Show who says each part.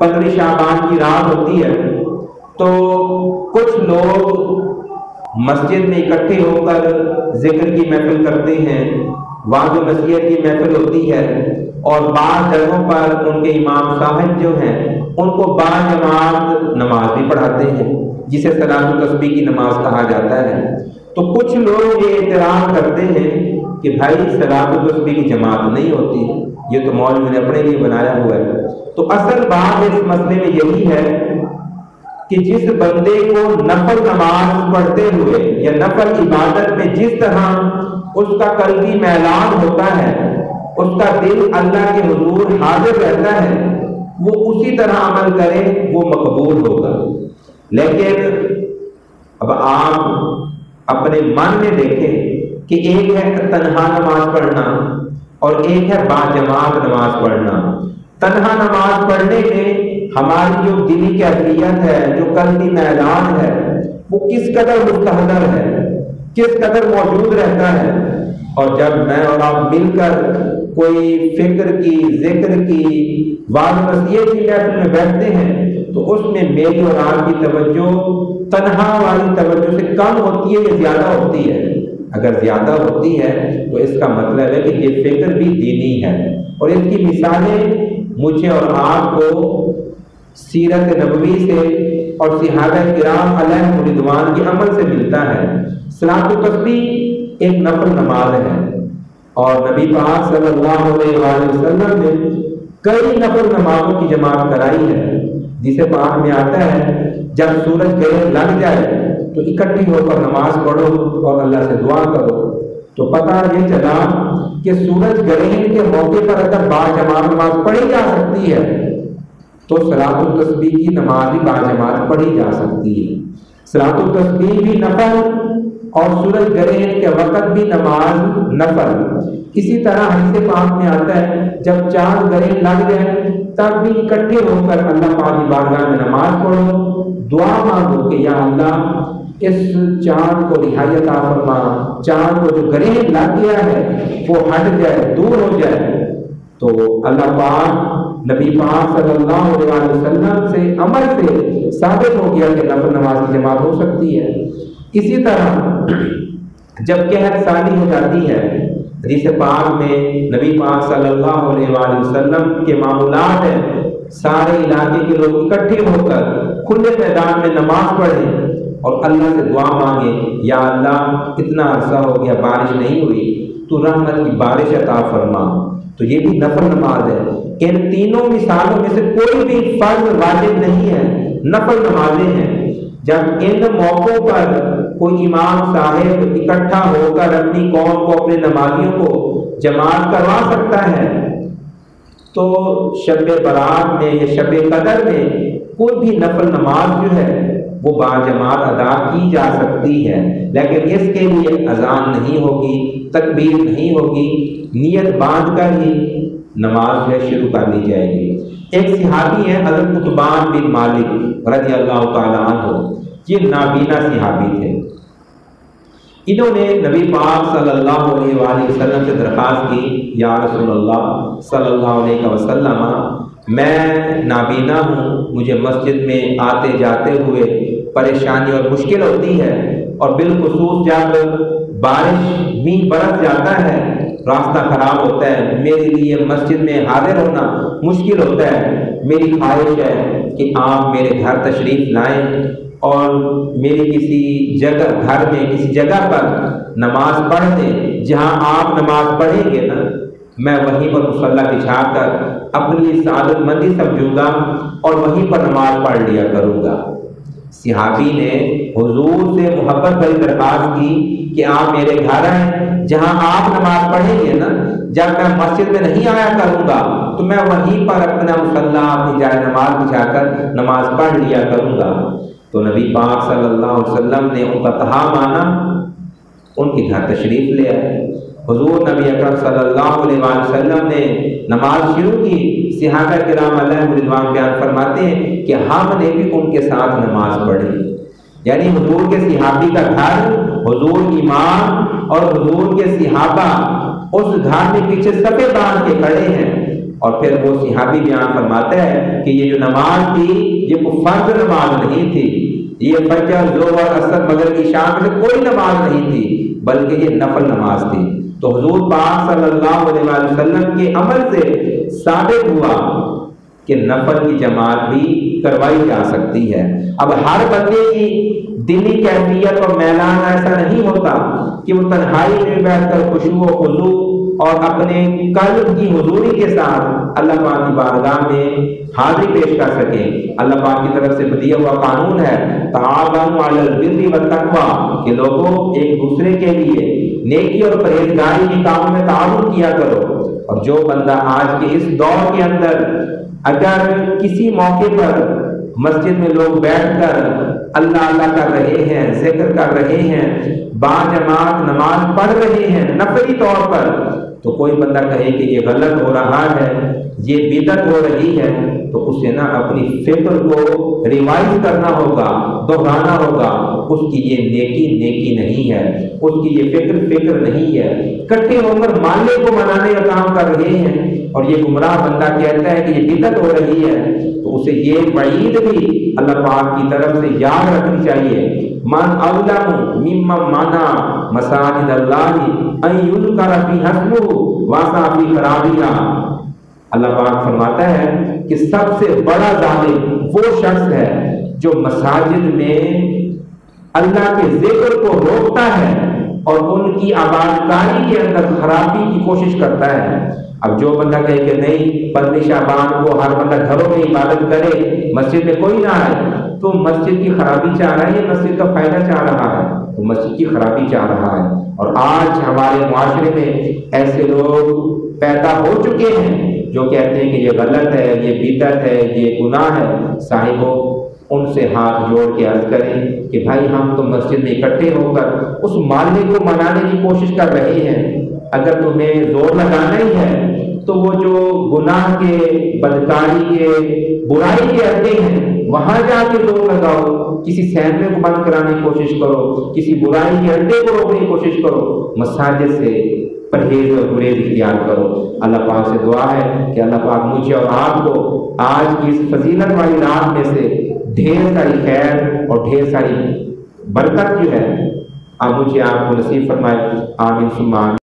Speaker 1: 15 शाबान की रात होती है तो कुछ लोग मस्जिद में इकट्ठे होकर जिक्र की महफिल करते हैं, वाज़ व नसीहत की महफिल होती है, और बाज़ जगहों पर उनके इमाम साहब जो हैं उनको बाजमात नमाज भी पढ़ाते हैं, जिसे सलातुल तस्बीह की नमाज कहा जाता है। तो कुछ लोग ये एतराज़ करते हैं कि भाई सलातुल तस्बीह की जमात नहीं होती, ये तो मौलवी ने अपने लिए बनाया हुआ है। तो असल बात इस मसले में यही है कि जिस बंदे को नफल नमाज पढ़ते हुए या नफल इबादत में जिस तरह उसका कल्बी मैलान होता है, उसका दिल अल्लाह के हुजूर हाजिर रहता है, वो उसी तरह अमल करे, वो मकबूल होगा। लेकिन अब आप अपने मन में देखें कि एक है तन्हा नमाज पढ़ना और एक है बाजमात नमाज पढ़ना। तन्हा नमाज पढ़ने में हमारी जो दिली कैफियत है, जो कल्बी मैदान है, वो किस कदर मुस्तहदर है, किस कदर मौजूद रहता है। और जब मैं और आप मिलकर कोई फिक्र की, जिक्र की, वाज़ नसीहत की महफिल में बैठते हैं तो उसमें मेरी और आपकी तवज्जो तन्हा वाली तवज्जो से कम होती है या ज्यादा होती है। अगर ज्यादा होती है तो इसका मतलब है कि ये फिक्र भी दीनी है। और इसकी मिसालें मुझे और आपको सीरत नबवी से और सहाबा किराम अलैहिम रिदवान के अमल से मिलता है। सलातुल तस्बीह एक नफल नमाज है और नबी पाक सल्लल्लाहु अलैहि वसल्लम ने कई नफल नमाजों की जमात कराई है, जिसे पाक में आता है जब सूरज ग्रहण लग जाए तो इकट्ठी होकर नमाज पढ़ो और अल्लाह से दुआ करो। तो पता ये चला कि सूरज ग्रहण के मौके पर अगर बाजमात नमाज पढ़ी जा सकती है तो सलातुल तस्बीह की नमाज भी बाजमात पढ़ी जा सकती है। सलातुल तस्बीह भी नफल और सूरज ग्रहण के वक्त भी नमाज नफल। इसी तरह हदीस पाक में आता है जब चांद ग्रहण लग जाए तब भी इकट्ठे होकर अल्लाह पाक की बारगाह में नमाज पढ़ो, दुआ मांगो कि या अल्लाह इस चांद को रिहाई अता फरमा, चांद को जो ग्रहण लग गया है वो हट जाए, दूर हो जाए। तो अल्लाह पाक नबी पाक सल्लल्लाहु अलैहि वसल्लम से अमल से साबित हो गया कि नफल नमाज की जमात हो सकती है। इसी तरह जब कहत साली हो जाती है, हदीस पाक में नबी पाक सल्लल्लाहु अलैहि वसल्लम के मामूलात है, सारे इलाके के लोग इकट्ठे होकर खुले मैदान में नमाज पढ़ें और अल्लाह से दुआ मांगे, या अल्लाह इतना अरसा हो गया बारिश नहीं हुई, तू रहमत की बारिश अता फरमा। तो ये भी नफल नमाज है। इन तीनों मिसालों में से कोई भी फर्ज वाजिब नहीं है, नफल नमाजें हैं। जब इन मौकों पर कोई इमाम साहिब इकट्ठा होकर अपनी कौम को, अपने नमाजियों को जमात करवा सकता है तो शब बरात में या शब कदर में कोई भी नफल नमाज जो है वो बाजमात अदा की जा सकती है। लेकिन इसके लिए अजान नहीं होगी, तकबीर नहीं होगी, नियत बांध कर ही नमाज जो शुरू कर ली जाएगी। एक सहाबी है हज़रत कुतबान बिन मालिक रज़ियल्लाहु ताला अन्हु, ये नाबीना सहाबी थे। इन्होंने नबी पाक सल्लल्लाहु अलैहि वसल्लम से दरख्वास्त की, या रसूलल्लाह सल्लल्लाहु अलैहि वसल्लम, मैं नाबीना हूँ, मुझे मस्जिद में आते जाते हुए परेशानी और मुश्किल होती है, और बिलखुसूस जब बारिश मींह बरस जाता है, रास्ता खराब होता है, मेरे लिए मस्जिद में हाजिर होना मुश्किल होता है। मेरी ख्वाहिश है कि आप मेरे घर तशरीफ़ लाएं और मेरी किसी जगह, घर में किसी जगह पर नमाज पढ़ दें, जहां आप नमाज पढ़ेंगे ना, मैं वहीं पर मुसल्ला बिछाकर अपनी सादतमंदी समझूंगा और वहीं पर नमाज पढ़ लिया करूंगा। सहाबी ने हुजूर से मोहब्बत भरी दरख्वास्त की कि आप मेरे घर आए, जहां आप नमाज पढ़ेंगे ना, जब मैं मस्जिद में नहीं आया करूंगा तो मैं वहीं पर अपना मुसल्ला, अपनी जाए नमाज बिछाकर नमाज पढ़ लिया करूंगा। तो नबी पाक सल्लल्लाहु अलैहि वसल्लम ने उनका कहा माना, उनके घर तशरीफ ले आए। हुजूर नबी अकरम सल्लल्लाहु अलैहि वसल्लम ने नमाज शुरू की। सहाबा किराम अलैहिम रिदवान बयान फरमाते हैं कि हमने भी उनके साथ नमाज पढ़ी। यानी हुजूर के सहाबी का घर, हुजूर इमाम और हुजूर के सहाबा, उस घर में पीछे सफे बांध के खड़े हैं। और फिर वो सहाबी बयान फरमाता है कि ये जो नमाज थी ये कोई फर्ज नमाज नहीं थी, ये फजर ज़ोहर असर मगरिब की शाम में कोई नमाज नहीं थी, बल्कि ये नफल नमाज थी। तो हुजूर पाक सल्लल्लाहु अलैहि वसल्लम के अमल से साबित हुआ कि नफल की जमात भी करवाई जा सकती है। अब हर बंदे की दिली कैफियत और मैलान ऐसा नहीं होता कि वो तन्हाई में बैठकर खुशू व खुजू और अपने कल्ब की हुजूरी के साथ अल्लाह पाक की बारगाह में हाजिरी पेश कर सके। अल्लाह पाक की तरफ से दिया हुआ कानून है ताअवनु अलल बिर्रि व तक़वा, कि लोगों एक दूसरे के लिए नेकी और परहेजगारी के कामों में ताउन किया करो। और जो बंदा आज के इस दौर के अंदर अगर किसी मौके पर मस्जिद में लोग बैठकर अल्लाह अल्लाह कर रहे हैं, जिक्र कर रहे हैं, बाजमात नमाज पढ़ रहे हैं नफली तौर पर, तो कोई बंदा कहे कि ये गलत हो रहा है, ये बिदअत हो रही है, तो उसे ना अपनी फिक्र को रिवाइज करना होगा, दोहराना होगा। उसकी ये नेकी नहीं है, उसकी ये फिक्र नहीं है। इकट्ठे होकर माले को मनाने का काम कर रहे हैं और ये गुमराह बंदा कहता है कि ये बिदअत हो रही है, तो उसे ये वईद भी अल्लाह पाक की तरफ से याद रखनी चाहिए। मन अज़लमु मिम्मन मना मसाजिद अल्लाहि अन युज़करा फीहा इस्मुहु वसा फी खराबिहा। अल्लाह पाक फरमाता है कि सबसे बड़ा जालिम वो शख्स है जो मसाजिद में अल्लाह के जिक्र को रोकता है और उनकी आबादकारी के अंदर खराबी की कोशिश करता है। अब जो बंदा कहे कि नहीं 15 शाबान को हर बंदा घरों में इबादत करे, मस्जिद में कोई ना आए, तो मस्जिद की खराबी चाह रहा है या मस्जिद का फायदा चाह रहा है? तो मस्जिद की खराबी चाह रहा है। और आज हमारे मुआशरे में ऐसे लोग पैदा हो चुके हैं जो कहते हैं कि ये गलत है, ये बिदअत है, ये गुनाह है। साहिबो, उनसे हाथ जोड़ के अर्ज करें कि भाई हम तो मस्जिद में इकट्ठे होकर उस माले को मनाने की कोशिश कर रहे हैं। अगर तुम्हें जोर लगाना ही है तो वो जो गुनाह के, बदकारी के, बुराई के अड्डे हैं वहां जाके जोर लगाओ। किसी सैनवे को बंद कराने की कोशिश करो, किसी बुराई के अड्डे को रोकने की कोशिश करो। मसाजिद से परहेज और गुरेज इख्तियार करो। अल्लाह पाक से दुआ है कि अल्लाह पाक मुझे और आपको आज की इस फजीलत वाली रात में से ढेर सारी खैर और ढेर सारी बरकत जो है आप मुझे आपको नसीब फरमाए। आमीन सुम्मा आमीन।